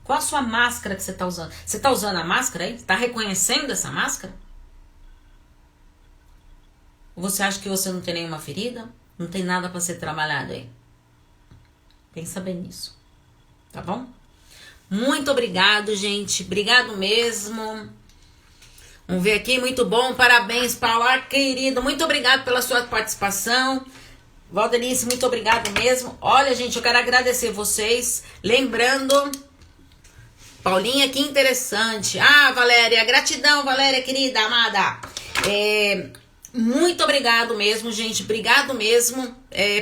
[SPEAKER 1] Qual a sua máscara que você está usando? Você está usando a máscara aí? Está reconhecendo essa máscara? Ou você acha que você não tem nenhuma ferida? Não tem nada para ser trabalhado aí? Pensa bem nisso, tá bom? Muito obrigado, gente. Obrigado mesmo. Vamos ver aqui, muito bom. Parabéns, Paula, querido. Muito obrigado pela sua participação. Valdenice, muito obrigado mesmo. Olha, gente, eu quero agradecer vocês. Lembrando, Paulinha, que interessante. Ah, Valéria, gratidão, Valéria, querida, amada. Muito obrigado mesmo, gente. Obrigado mesmo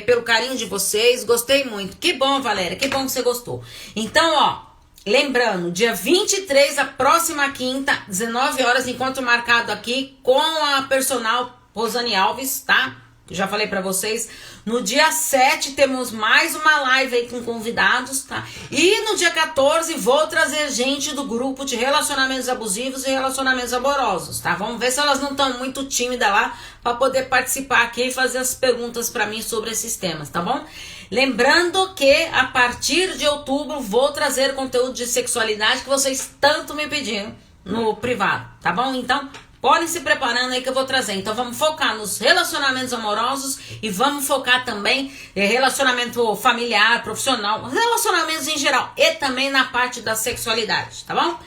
[SPEAKER 1] pelo carinho de vocês. Gostei muito. Que bom, Valéria. Que bom que você gostou. Então, ó, lembrando, dia 23, a próxima quinta, 19 horas, encontro marcado aqui com a personal Rosane Alves, tá? Já falei pra vocês. No dia 7 temos mais uma live aí com convidados, tá? E no dia 14 vou trazer gente do grupo de relacionamentos abusivos e relacionamentos amorosos, tá? Vamos ver se elas não estão muito tímidas lá pra poder participar aqui e fazer as perguntas pra mim sobre esses temas, tá bom? Lembrando que a partir de outubro vou trazer conteúdo de sexualidade que vocês tanto me pediram no privado, tá bom? Então, podem se preparando aí que eu vou trazer. Então vamos focar nos relacionamentos amorosos e vamos focar também em relacionamento familiar, profissional, relacionamentos em geral e também na parte da sexualidade, tá bom?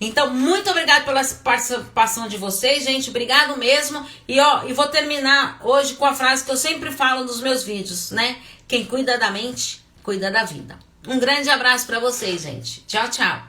[SPEAKER 1] Então muito obrigado pela participação de vocês, gente, obrigado mesmo. E vou terminar hoje com a frase que eu sempre falo nos meus vídeos, né? Quem cuida da mente, cuida da vida. Um grande abraço pra vocês, gente. Tchau, tchau.